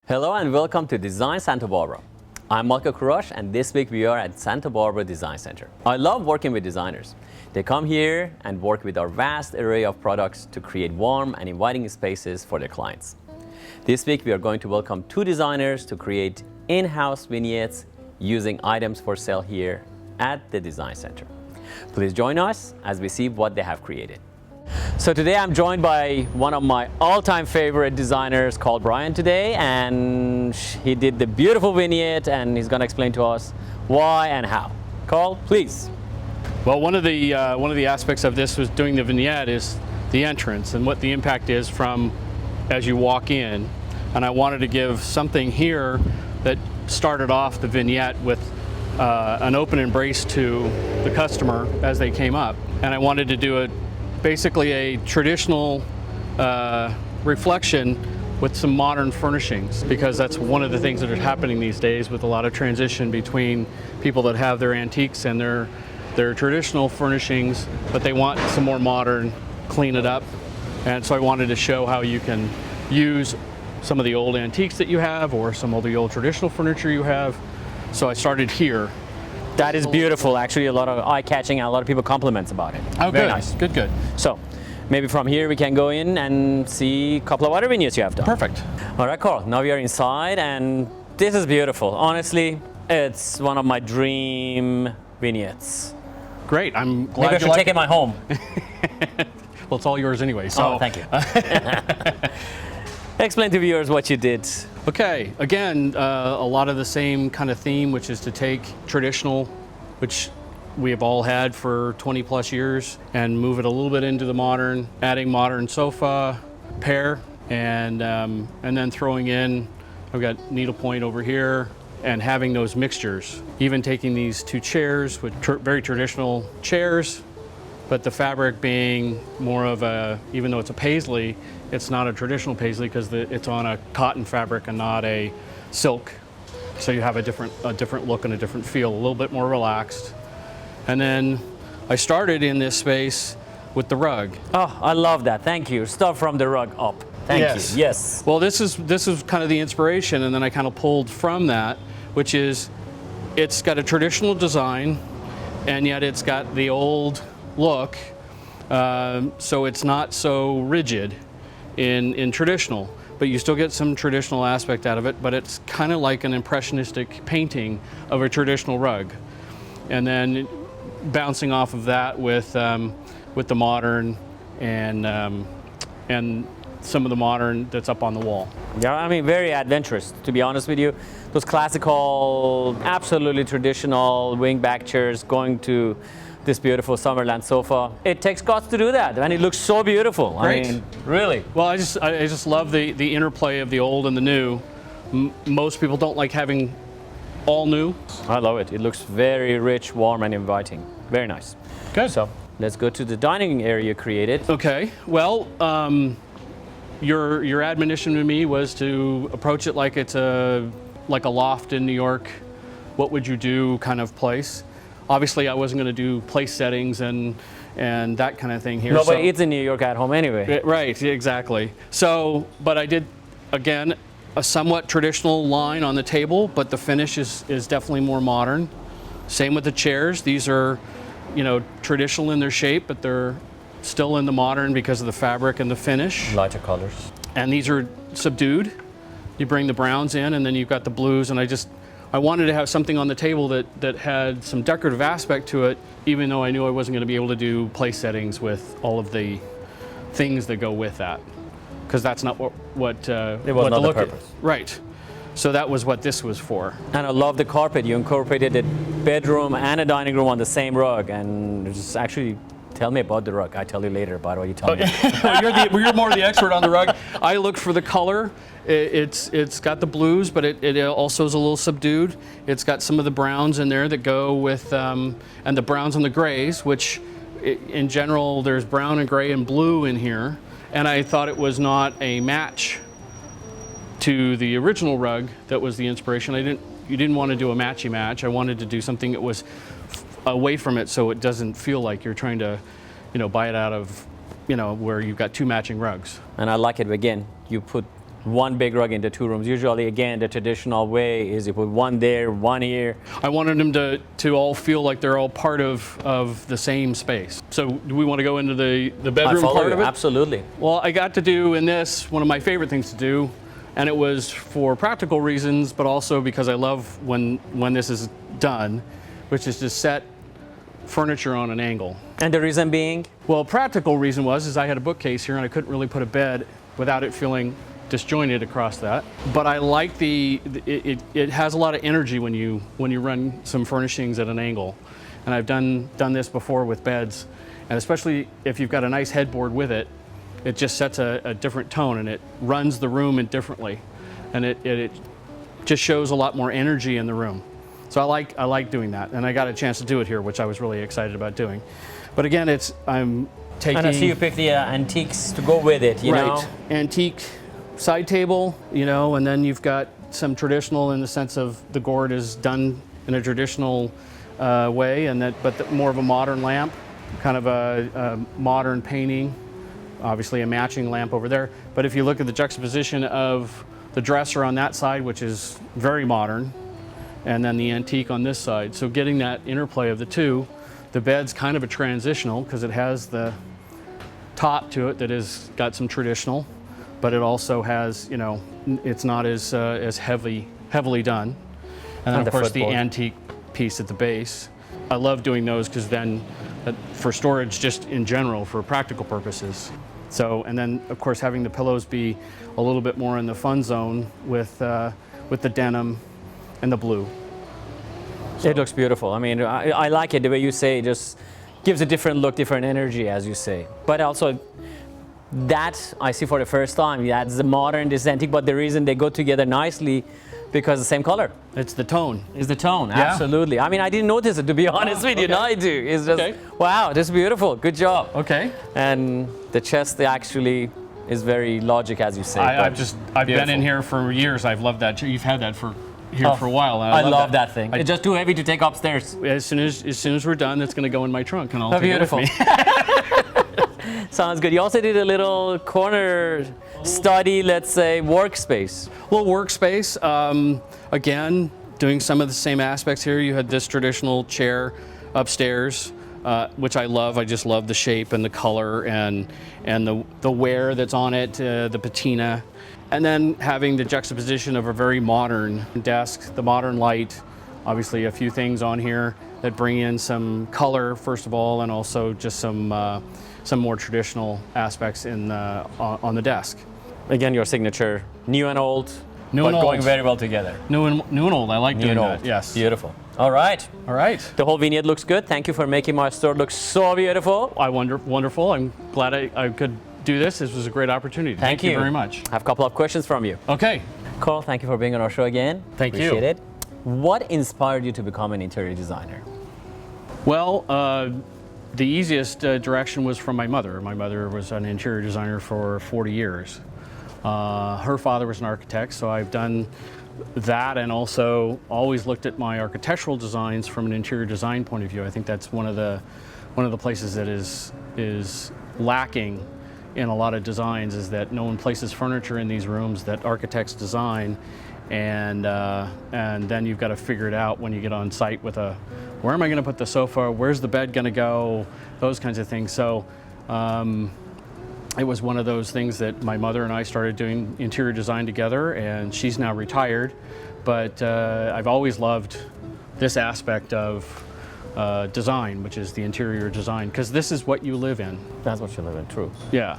Hello and welcome to Design Santa Barbara. I'm Malka Kurosh and this week we are at Santa Barbara Design Center. I love working with designers. They come here and work with our vast array of products to create warm and inviting spaces for their clients. This week we are going to welcome two designers to create in-house vignettes using items for sale here at the Design Center. Please join us as we see what they have created. So today I'm joined by one of my all-time favorite designers called Brian today, and he did the beautiful vignette and he's going to explain to us why and how. Carl, please. Well, one of the aspects of this was doing the vignette is the entrance and what the impact is from as you walk in. And I wanted to give something here that started off the vignette with an open embrace to the customer as they came up. And I wanted to do basically a traditional reflection with some modern furnishings, because that's one of the things that are happening these days with a lot of transition between people that have their antiques and their traditional furnishings, but they want some more modern, clean it up. And so I wanted to show how you can use some of the old antiques that you have or some of the old traditional furniture you have. So I started here. That is beautiful. Actually, a lot of eye-catching and a lot of people compliments about it. Oh, very good. nice. Good. So maybe from here we can go in and see a couple of other vignettes you have done. Perfect. All right, Carl, now we are inside and this is beautiful. Honestly, it's one of my dream vignettes. Great. I'm glad Maybe I should take it my home. Well, it's all yours anyway. So. Oh, thank you. Explain to viewers what you did. Okay, again, a lot of the same kind of theme, which is to take traditional, which we have all had for 20 plus years, and move it a little bit into the modern, adding modern sofa, pair, and then throwing in, I've got needlepoint over here, and having those mixtures. Even taking these two chairs with very traditional chairs, but the fabric being more of a, even though it's a paisley, it's not a traditional paisley because it's on a cotton fabric and not a silk. So you have a different look and a different feel, a little bit more relaxed. And then I started in this space with the rug. Oh, I love that. Thank you. Start from the rug up. Thank you. Yes. Well, this is kind of the inspiration, and then I kind of pulled from that, which is it's got a traditional design, and yet it's got the old look, so it's not so rigid in traditional, but you still get some traditional aspect out of it, but it's kind of like an impressionistic painting of a traditional rug. And then bouncing off of that with the modern and some of the modern that's up on the wall. Yeah, I mean, very adventurous, to be honest with you. Those classical, absolutely traditional wing-back chairs going to this beautiful Summerland sofa. It takes guts to do that, and it looks so beautiful. Great. I mean, really. Well, I just love the interplay of the old and the new. Most people don't like having all new. I love it. It looks very rich, warm, and inviting. Very nice. Good. So let's go to the dining area created. Okay. Well, your admonition to me was to approach it like it's like a loft in New York. What would you do kind of place. Obviously, I wasn't going to do place settings and that kind of thing here. No, but it's in New York at home anyway. Right, exactly. So, but I did, again, a somewhat traditional line on the table, but the finish is definitely more modern. Same with the chairs. These are, traditional in their shape, but they're still in the modern because of the fabric and the finish. Lighter colors. And these are subdued. You bring the browns in, and then you've got the blues, and I wanted to have something on the table that had some decorative aspect to it, even though I knew I wasn't going to be able to do place settings with all of the things that go with that, because that's not what the purpose. Right. So that was what this was for. And I love the carpet. You incorporated a bedroom and a dining room on the same rug, and just actually tell me about the rug. I tell you later about what you tell me. You're more the expert on the rug. I looked for the color. It's got the blues, but it also is a little subdued. It's got some of the browns in there that go with, and the browns and the grays, which in general there's brown and gray and blue in here. And I thought it was not a match to the original rug that was the inspiration. You didn't want to do a matchy match. I wanted to do something that was away from it, so it doesn't feel like you're trying to, buy it out of, where you've got two matching rugs. And I like it again. You put one big rug into 2 rooms. Usually, again, the traditional way is you put one there, one here. I wanted them to all feel like they're all part of the same space. So do we want to go into the bedroom part of it? Absolutely. Well, I got to do in this one of my favorite things to do, and it was for practical reasons, but also because I love when this is done, which is to set furniture on an angle. And the reason being? Well, practical reason was I had a bookcase here and I couldn't really put a bed without it feeling disjointed across that. But I like it has a lot of energy when you run some furnishings at an angle. And I've done this before with beds, and especially if you've got a nice headboard with it, it just sets a different tone and it runs the room differently. And it just shows a lot more energy in the room. So I like doing that, and I got a chance to do it here, which I was really excited about doing. But again, I'm taking... And I see you pick the antiques to go with it, you know? Antique side table, and then you've got some traditional in the sense of the gourd is done in a traditional way, but more of a modern lamp, kind of a modern painting, obviously a matching lamp over there. But if you look at the juxtaposition of the dresser on that side, which is very modern, and then the antique on this side. So getting that interplay of the two. The bed's kind of a transitional because it has the top to it that has got some traditional, but it also has, it's not as heavily done. And then of course the antique piece at the base. I love doing those because then for storage just in general for practical purposes. So, and then of course having the pillows be a little bit more in the fun zone with the denim and the blue. So. It looks beautiful. I mean, I like it the way you say. It just gives a different look, different energy, as you say. But also, that I see for the first time. That's the modern, this antique. But the reason they go together nicely, because the same color. It's the tone. It's the tone. Yeah. Absolutely. I mean, I didn't notice it, to be honest with you. Okay. Now I do. It's just wow. This is beautiful. Good job. Okay. And the chest actually is very logic, as you say. I've been in here for years. I've loved that. You've had that for a while. I love that thing. It's just too heavy to take upstairs. As soon as we're done, it's going to go in my trunk, and I'll take beautiful. it with me. Sounds good. You also did a little corner study, let's say, workspace. Well, workspace. Again, doing some of the same aspects here. You had this traditional chair upstairs, which I love. I just love the shape and the color and the wear that's on it, the patina. And then having the juxtaposition of a very modern desk, the modern light, obviously a few things on here that bring in some color, first of all, and also just some more traditional aspects on the desk. Again, your signature, new and old, but going very well together. New and old, I like doing that, yes. Beautiful. All right. All right. The whole vignette looks good. Thank you for making my store look so beautiful. Wonderful. I'm glad I could do this. This was a great opportunity. Thank you very much. I have a couple of questions from you. Okay. Carl, thank you for being on our show again. Appreciate it. What inspired you to become an interior designer? Well, the easiest direction was from my mother. My mother was an interior designer for 40 years. Her father was an architect, so I've done that and also always looked at my architectural designs from an interior design point of view. I think that's one of the places that is lacking in a lot of designs, is that no one places furniture in these rooms that architects design, and then you've got to figure it out when you get on site with where am I going to put the sofa, where's the bed going to go, those kinds of things. So it was one of those things that my mother and I started doing interior design together, and she's now retired, but I've always loved this aspect of design, which is the interior design, because this is what you live in. That's what you live in, true. Yeah.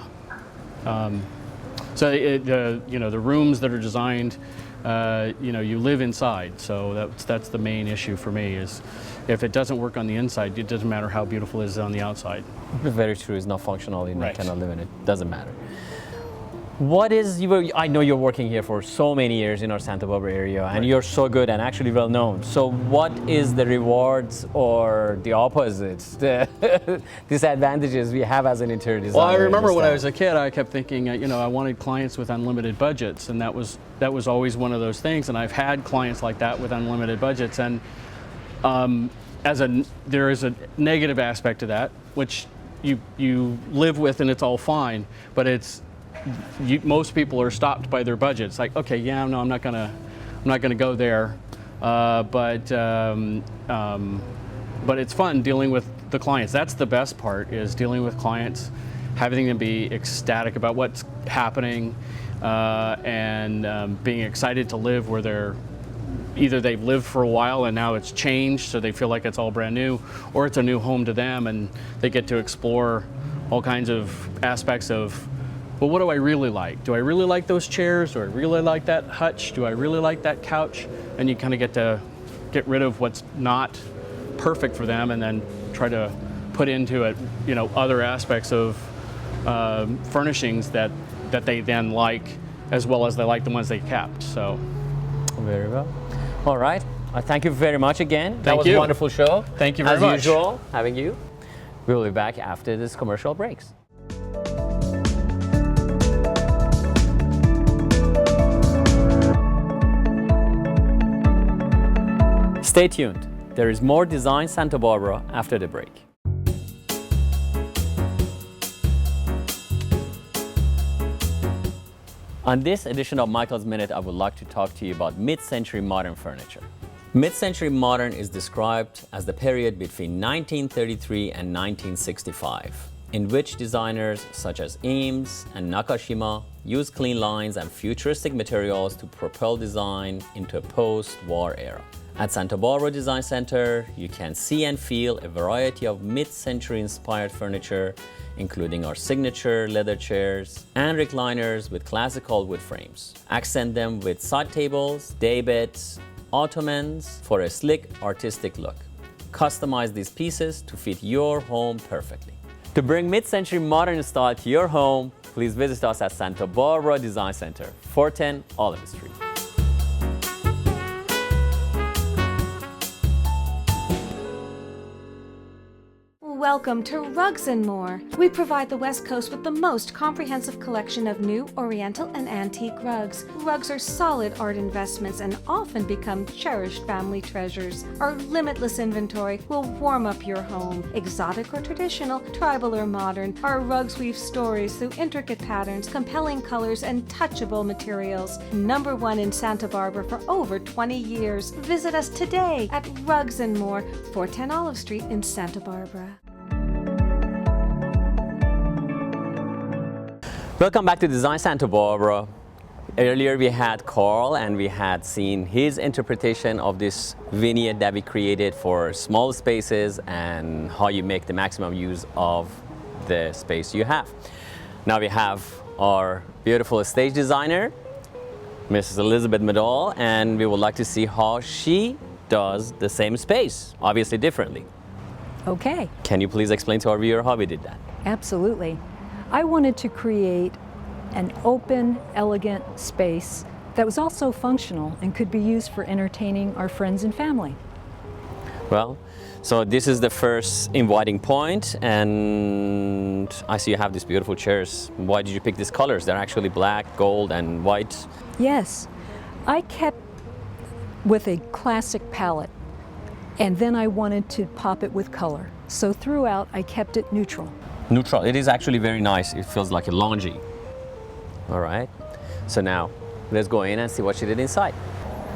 So the rooms that are designed, you live inside. So that's the main issue for me, is if it doesn't work on the inside, it doesn't matter how beautiful it is on the outside. Very true. It's not functional. You Right. cannot live in it. Doesn't matter. I know you're working here for so many years in our Santa Barbara area, and you're so good and actually well known. So what is the rewards or the opposites, the disadvantages we have as an interior designer? Well, I remember when I was a kid, I kept thinking, I wanted clients with unlimited budgets, and that was always one of those things. And I've had clients like that with unlimited budgets, and there is a negative aspect to that, which you live with, and it's all fine, but most people are stopped by their budget. It's like, okay, yeah, no, I'm not gonna go there. But it's fun dealing with the clients. That's the best part, is dealing with clients, having them be ecstatic about what's happening, and being excited to live where they've lived for a while and now it's changed, so they feel like it's all brand new, or it's a new home to them and they get to explore all kinds of aspects of, well, what do I really like? Do I really like those chairs? Do I really like that hutch? Do I really like that couch? And you kind of get to get rid of what's not perfect for them and then try to put into it, other aspects of furnishings that they then like, as well as they like the ones they kept. So very well. All right. Thank you very much again. That Thank was you. a wonderful show. Thank you very much. As usual, having you. We'll be back after this commercial breaks. Stay tuned. There is more Design Santa Barbara after the break. On this edition of Michael's Minute, I would like to talk to you about mid-century modern furniture. Mid-century modern is described as the period between 1933 and 1965, in which designers such as Eames and Nakashima used clean lines and futuristic materials to propel design into a post-war era. At Santa Barbara Design Center, you can see and feel a variety of mid-century inspired furniture, including our signature leather chairs and recliners with classical wood frames. Accent them with side tables, day beds, ottomans for a slick, artistic look. Customize these pieces to fit your home perfectly. To bring mid-century modern style to your home, please visit us at Santa Barbara Design Center, 410 Olive Street. Welcome to Rugs & More. We provide the West Coast with the most comprehensive collection of new, oriental, and antique rugs. Rugs are solid art investments and often become cherished family treasures. Our limitless inventory will warm up your home. Exotic or traditional, tribal or modern, our rugs weave stories through intricate patterns, compelling colors, and touchable materials. #1 in Santa Barbara for over 20 years. Visit us today at Rugs & More, 410 Olive Street in Santa Barbara. Welcome back to Design Santa Barbara. Earlier we had Carl and we had seen his interpretation of this vignette that we created for small spaces and how you make the maximum use of the space you have. Now we have our beautiful stage designer, Mrs. Elizabeth Medall, and we would like to see how she does the same space, obviously differently. Okay, Can you please explain to our viewer how we did that? absolutely. I wanted to create an open, elegant space that was also functional and could be used for entertaining our friends and family. Well, so this is the first inviting point, and I see you have these beautiful chairs. Why did you pick these colors? They're actually black, gold, and white. Yes, I kept with a classic palette, and then I wanted to pop it with color. So throughout, I kept it neutral. Neutral. It is actually very nice. It feels like a loungy. All right. So now let's go in and see what she did inside.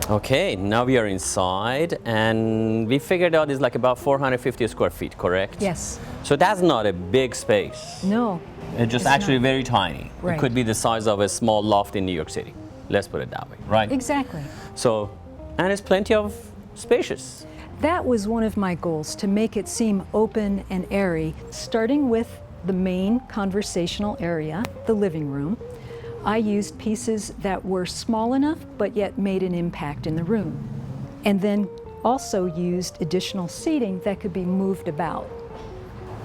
Okay, now we are inside, and we figured out it's like about 450 square feet, correct? Yes. So that's not a big space. No. It's just It's actually not. very tiny. Right. It could be the size of a small loft in New York City. Let's put it that way, right? Exactly. So, and it's plenty of spacious. That was one of my goals, to make it seem open and airy, starting with the main conversational area, the living room. I used pieces that were small enough but yet made an impact in the room, and then also used additional seating that could be moved about.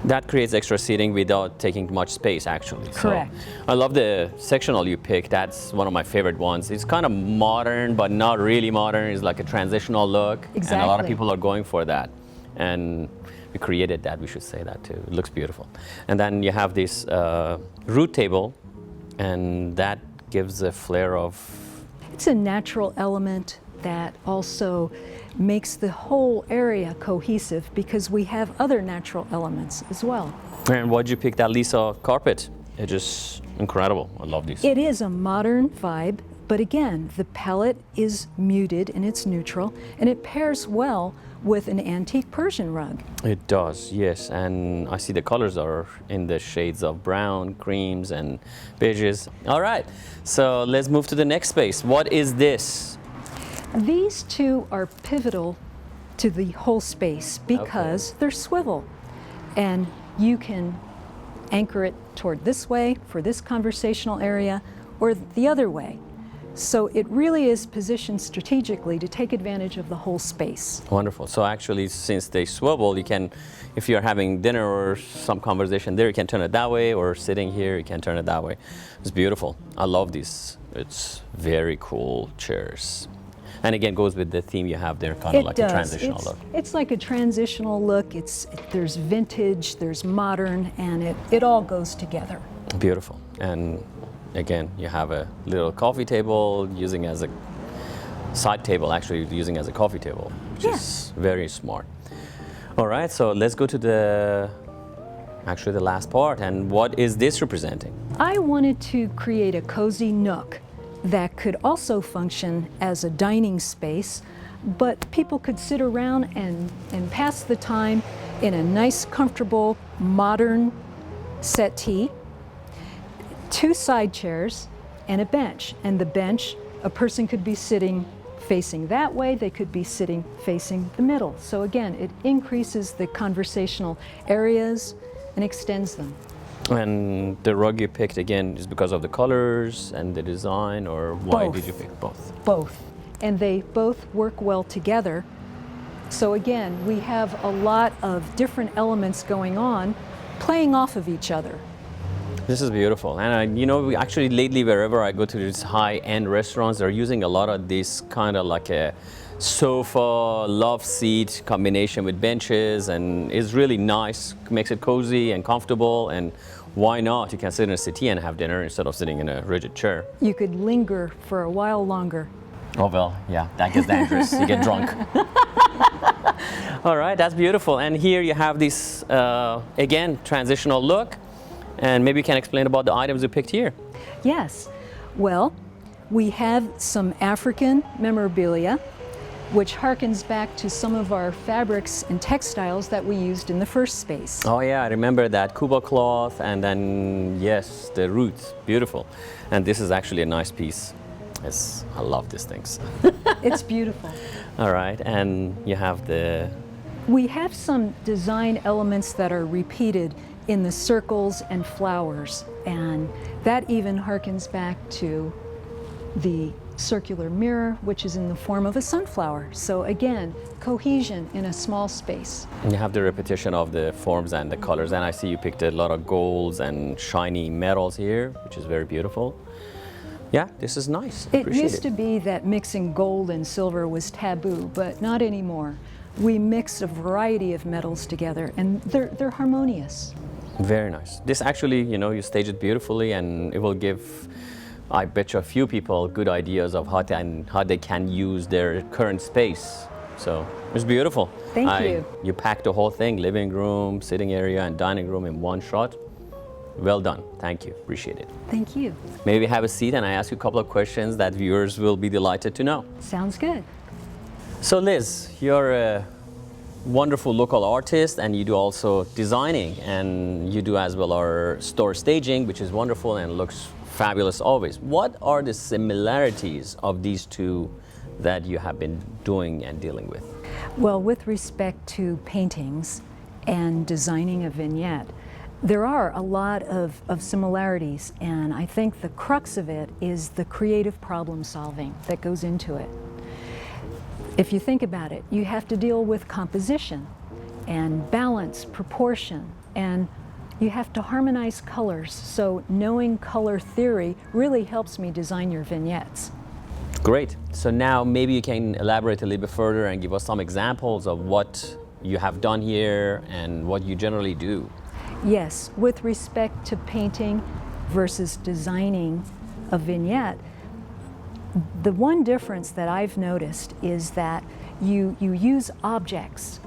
That creates extra seating without taking much space, actually. Correct. So, I love the sectional you picked. That's one of my favorite ones. It's kind of modern, but not really modern. It's like a transitional look. Exactly. And a lot of people are going for that. And we created that, we should say that too. It looks beautiful. And then you have this root table, and that gives a flair of... It's a natural element that also makes the whole area cohesive, because we have other natural elements as well. And why'd you pick that Lisa carpet? It's just incredible. I love these. It is a modern vibe, but again, the palette is muted and it's neutral, and it pairs well with an antique Persian rug. It does, yes. And I see the colors are in the shades of brown, creams, and beiges. All right, so let's move to the next space. What is this? These two are pivotal to the whole space because they're swivel, and you can anchor it toward this way for this conversational area or the other way. So it really is positioned strategically to take advantage of the whole space. Wonderful. So actually, since they swivel, you can, if you're having dinner or some conversation there, you can turn it that way, or sitting here, you can turn it that way. It's beautiful. I love these. It's very cool chairs. And again, goes with the theme you have there, kind of like a transitional look. It's like a transitional look. There's vintage, there's modern, and it all goes together. Beautiful. And again, you have a little coffee table using as a side table, actually using as a coffee table, which is very smart. All right, so let's go to the last part. And what is this representing? I wanted to create a cozy nook that could also function as a dining space, but people could sit around and pass the time in a nice, comfortable, modern settee, 2 side chairs, and a bench. And the bench, a person could be sitting facing that way, they could be sitting facing the middle. So again, it increases the conversational areas and extends them. And the rug you picked, again, is because of the colors and the design, or why Both. did you pick both? Both. And they both work well together. So again, we have a lot of different elements going on, playing off of each other. This is beautiful. And actually lately, wherever I go to these high-end restaurants, they're using a lot of this kind of like a sofa, love seat combination with benches, and it's really nice, makes it cozy and comfortable. And why not? You can sit in a settee and have dinner instead of sitting in a rigid chair. You could linger for a while longer. Oh, well, yeah, that gets dangerous. You get drunk. All right, that's beautiful. And here you have this, again, transitional look. And maybe you can explain about the items you picked here. Yes. Well, we have some African memorabilia, which harkens back to some of our fabrics and textiles that we used in the first space. Oh yeah, I remember that Kuba cloth, and then, yes, the roots, beautiful. And this is actually a nice piece. Yes, I love these things. It's beautiful. All right, and you have We have some design elements that are repeated in the circles and flowers, and that even harkens back to the circular mirror, which is in the form of a sunflower. So again, cohesion in a small space. And you have the repetition of the forms and the colors, and I see you picked a lot of golds and shiny metals here, which is very beautiful. Yeah, this is nice. It used to be that mixing gold and silver was taboo, but not anymore. We mix a variety of metals together, and they're harmonious. Very nice. This actually, you stage it beautifully, and it will give, I bet you, a few people good ideas of how they can use their current space. So it's beautiful. Thank you. You packed the whole thing, living room, sitting area, and dining room in one shot. Well done. Thank you. Appreciate it. Thank you. Maybe have a seat and I ask you a couple of questions that viewers will be delighted to know. Sounds good. So Liz, you're a wonderful local artist, and you do also designing, and you do as well our store staging, which is wonderful and looks fabulous always. What are the similarities of these two that you have been doing and dealing with? Well, with respect to paintings and designing a vignette, there are a lot of similarities, and I think the crux of it is the creative problem solving that goes into it. If you think about it, you have to deal with composition and balance, proportion, and you have to harmonize colors. So knowing color theory really helps me design your vignettes. Great. So now maybe you can elaborate a little bit further and give us some examples of what you have done here and what you generally do. Yes, with respect to painting versus designing a vignette, the one difference that I've noticed is that you use objects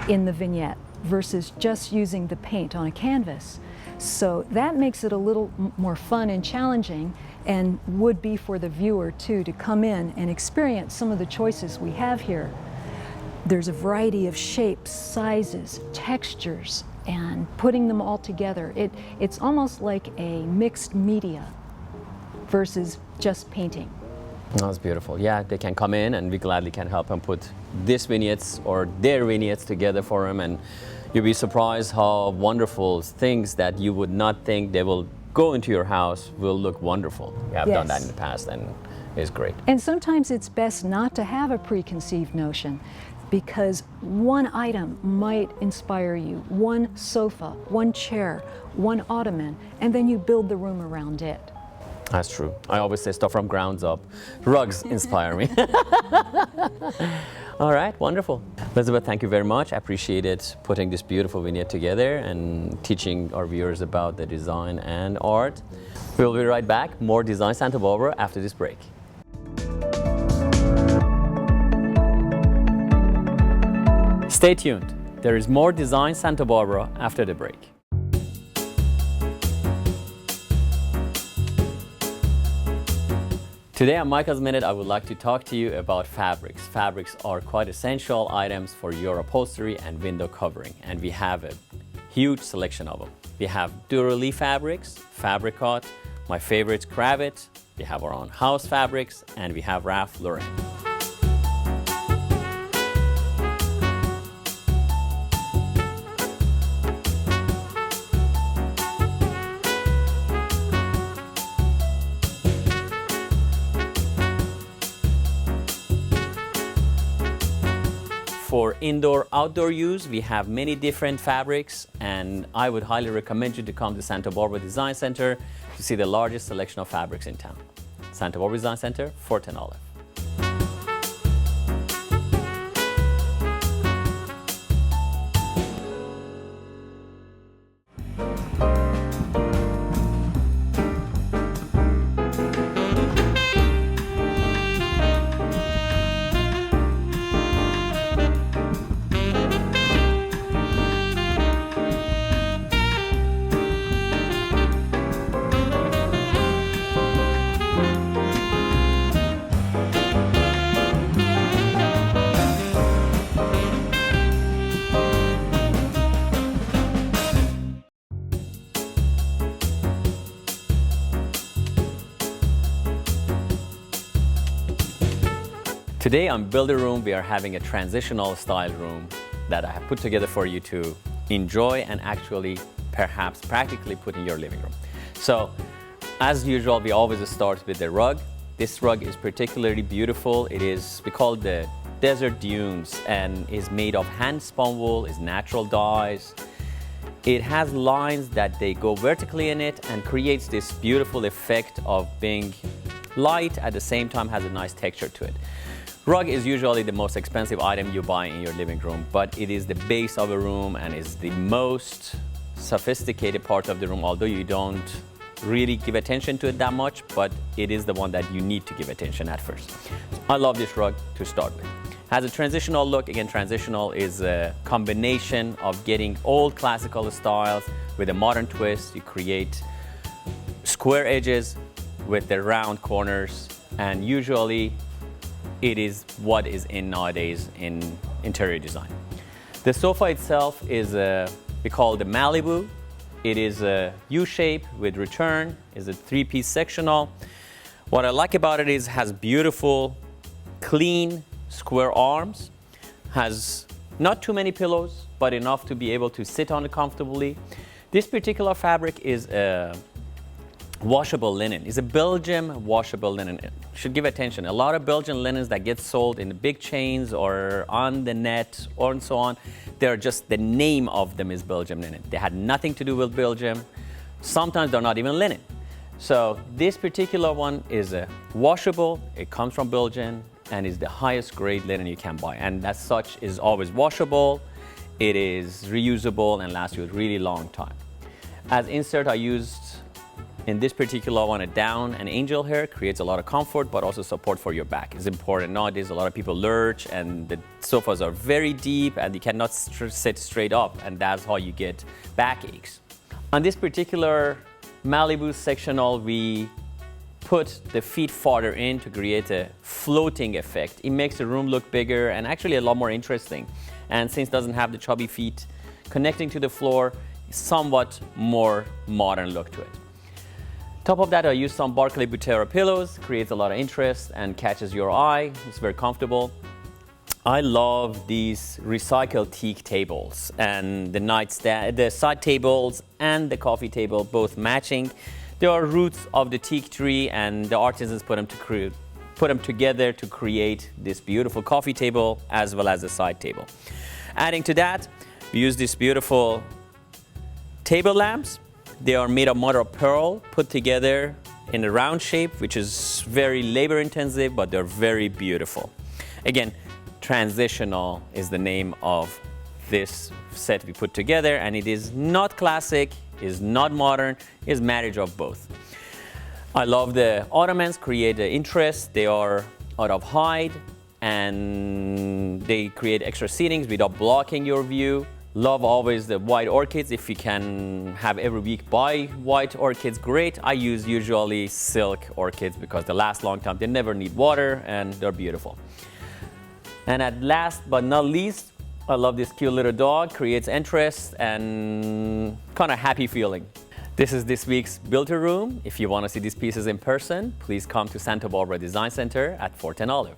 in the vignette versus just using the paint on a canvas. So that makes it a little more fun and challenging, and would be for the viewer too, to come in and experience some of the choices we have here. There's a variety of shapes, sizes, textures, and putting them all together. It's almost like a mixed media versus just painting. That's beautiful. Yeah, they can come in and we gladly can help them put this vignettes or their vignettes together for them, and you'll be surprised how wonderful things that you would not think they will go into your house will look wonderful. We have done that in the past and it's great. And sometimes it's best not to have a preconceived notion, because one item might inspire you, one sofa, one chair, one ottoman, and then you build the room around it. That's true. I always say stuff from grounds up. Rugs inspire me. All right, wonderful. Elizabeth, thank you very much. I appreciated putting this beautiful vignette together and teaching our viewers about the design and art. We'll be right back. More Design Santa Barbara after this break. Stay tuned. There is more Design Santa Barbara after the break. Today on Michael's Minute, I would like to talk to you about fabrics. Fabrics are quite essential items for your upholstery and window covering, and we have a huge selection of them. We have Duraleaf fabrics, Fabricot, my favorite, Cravat, we have our own house fabrics, and we have Ralph Lauren. For indoor-outdoor use, we have many different fabrics, and I would highly recommend you to come to Santa Barbara Design Center to see the largest selection of fabrics in town. Santa Barbara Design Center, 4th and Olive. Today on Build a Room, we are having a transitional style room that I have put together for you to enjoy and actually perhaps practically put in your living room. So as usual, we always start with the rug. This rug is particularly beautiful. We call it the Desert Dunes, and is made of hand spun wool, is natural dyes. It has lines that they go vertically in it and creates this beautiful effect of being light, at the same time has a nice texture to it. Rug is usually the most expensive item you buy in your living room, but it is the base of a room and is the most sophisticated part of the room, although you don't really give attention to it that much, but it is the one that you need to give attention at first. So I love this rug to start with. Has a transitional look. Again, transitional is a combination of getting old classical styles with a modern twist. You create square edges with the round corners, and usually it is what is in nowadays in interior design. The sofa itself is we call the Malibu. It is a U-shape with return, is a 3-piece sectional. What I like about it is has beautiful, clean, square arms, has not too many pillows, but enough to be able to sit on it comfortably. This particular fabric is a washable linen. It's a Belgium washable linen. Should give attention. A lot of Belgian linens that get sold in the big chains or on the net or and so on, they're just, the name of them is Belgium linen. They had nothing to do with Belgium. Sometimes they're not even linen. So this particular one is a washable. It comes from Belgium and is the highest grade linen you can buy. And as such is always washable. It is reusable and lasts you a really long time. As insert, I used in this particular one, a down and angel hair creates a lot of comfort, but also support for your back. It's important. Nowadays, a lot of people lurch and the sofas are very deep and you cannot sit straight up, and that's how you get backaches. On this particular Malibu sectional, we put the feet farther in to create a floating effect. It makes the room look bigger and actually a lot more interesting. And since it doesn't have the chubby feet connecting to the floor, somewhat more modern look to it. Top of that, I used some Barclay Butera pillows, creates a lot of interest and catches your eye. It's very comfortable. I love these recycled teak tables and the nightstand, the side tables and the coffee table, both matching. They are roots of the teak tree and the artisans put them together to create this beautiful coffee table as well as a side table. Adding to that, we use these beautiful table lamps. They are made of mother of pearl, put together in a round shape, which is very labor intensive, but they're very beautiful. Again, transitional is the name of this set we put together, and it is not classic, is not modern, is marriage of both. I love the ottomans, create the interest. They are out of hide and they create extra seatings without blocking your view. Love always the white orchids. If you can have every week buy white orchids, great. I use usually silk orchids because they last long time. They never need water and they're beautiful. And at last but not least, I love this cute little dog, creates interest and kind of happy feeling. This is this week's Build-A-Room. If you want to see these pieces in person, please come to Santa Barbara Design Center at 410 Olive.